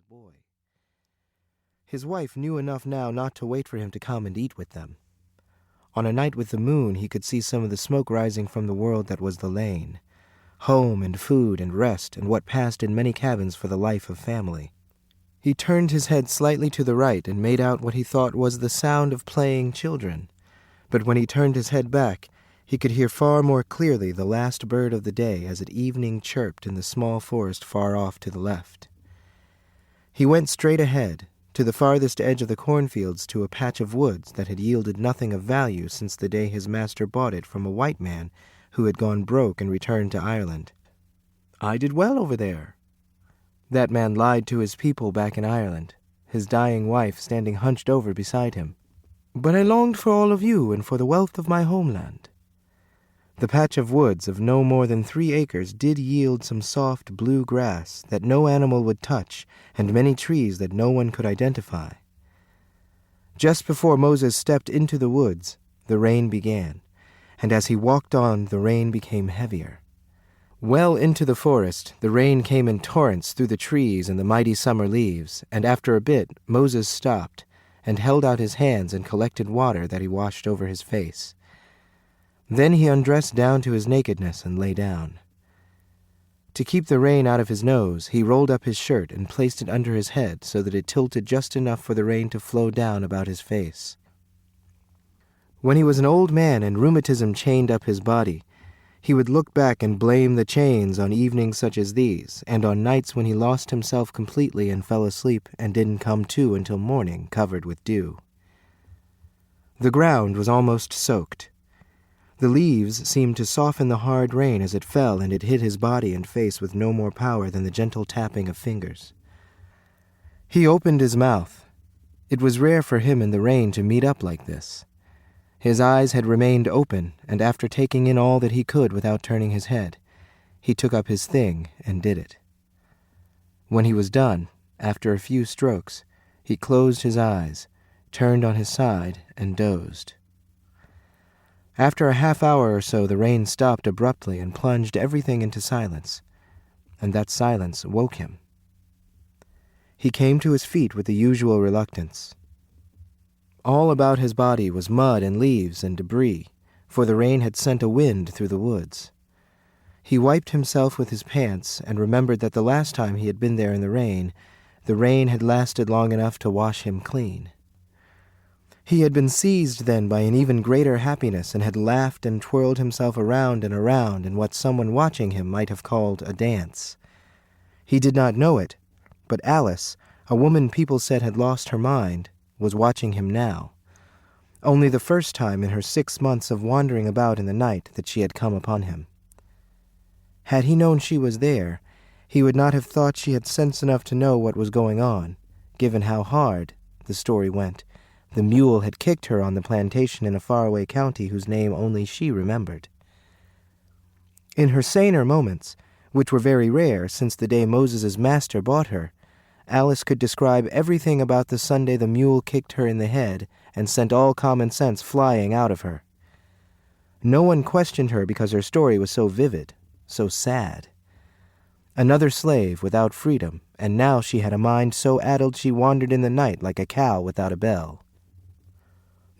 boy. His wife knew enough now not to wait for him to come and eat with them. On a night with the moon he could see some of the smoke rising from the world that was the lane, home and food and rest and what passed in many cabins for the life of family. He turned his head slightly to the right and made out what he thought was the sound of playing children, but when he turned his head back, he could hear far more clearly the last bird of the day as at evening chirped in the small forest far off to the left. He went straight ahead, to the farthest edge of the cornfields, to a patch of woods that had yielded nothing of value since the day his master bought it from a white man who had gone broke and returned to Ireland. "I did well over there." That man lied to his people back in Ireland, his dying wife standing hunched over beside him. "But I longed for all of you and for the wealth of my homeland." The patch of woods of no more than 3 acres did yield some soft blue grass that no animal would touch, and many trees that no one could identify. Just before Moses stepped into the woods, the rain began, and as he walked on, the rain became heavier. Well into the forest, the rain came in torrents through the trees and the mighty summer leaves, and after a bit, Moses stopped and held out his hands and collected water that he washed over his face. Then he undressed down to his nakedness and lay down. To keep the rain out of his nose, he rolled up his shirt and placed it under his head so that it tilted just enough for the rain to flow down about his face. When he was an old man and rheumatism chained up his body, he would look back and blame the chains on evenings such as these, and on nights when he lost himself completely and fell asleep and didn't come to until morning, covered with dew. The ground was almost soaked. The leaves seemed to soften the hard rain as it fell, and it hit his body and face with no more power than the gentle tapping of fingers. He opened his mouth. It was rare for him in the rain to meet up like this. His eyes had remained open, and after taking in all that he could without turning his head, he took up his thing and did it. When he was done, after a few strokes, he closed his eyes, turned on his side, and dozed. After a half hour or so, the rain stopped abruptly and plunged everything into silence, and that silence woke him. He came to his feet with the usual reluctance. All about his body was mud and leaves and debris, for the rain had sent a wind through the woods. He wiped himself with his pants and remembered that the last time he had been there in the rain had lasted long enough to wash him clean. He had been seized then by an even greater happiness and had laughed and twirled himself around and around in what someone watching him might have called a dance. He did not know it, but Alice, a woman people said had lost her mind, was watching him now. Only the first time in her 6 months of wandering about in the night that she had come upon him. Had he known she was there, he would not have thought she had sense enough to know what was going on, given how hard, the story went, the mule had kicked her on the plantation in a faraway county whose name only she remembered. In her saner moments, which were very rare since the day Moses's master bought her, Alice could describe everything about the Sunday the mule kicked her in the head and sent all common sense flying out of her. No one questioned her because her story was so vivid, so sad. Another slave without freedom, and now she had a mind so addled she wandered in the night like a cow without a bell.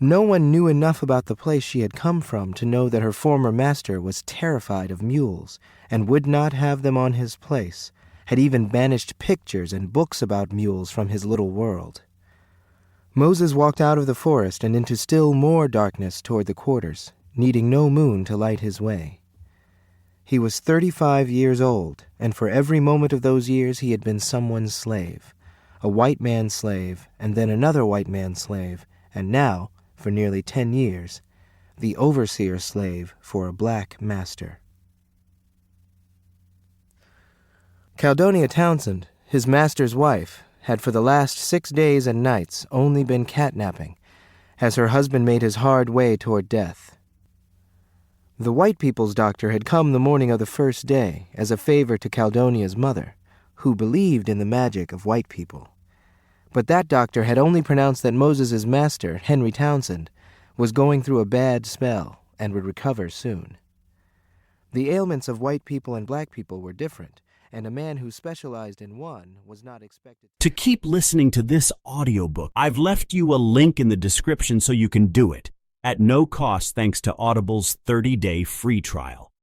No one knew enough about the place she had come from to know that her former master was terrified of mules and would not have them on his place, had even banished pictures and books about mules from his little world. Moses walked out of the forest and into still more darkness toward the quarters, needing no moon to light his way. He was 35 years old, and for every moment of those years he had been someone's slave, a white man's slave, and then another white man's slave, and now, for nearly 10 years, the overseer's slave for a black master. Caldonia Townsend, his master's wife, had for the last 6 days and nights only been catnapping, as her husband made his hard way toward death. The white people's doctor had come the morning of the first day as a favor to Caldonia's mother, who believed in the magic of white people. But that doctor had only pronounced that Moses's master, Henry Townsend, was going through a bad spell and would recover soon. The ailments of white people and black people were different, and a man who specialized in one was not expected To keep listening to this audiobook, I've left you a link in the description so you can do it at no cost thanks to Audible's 30-day free trial.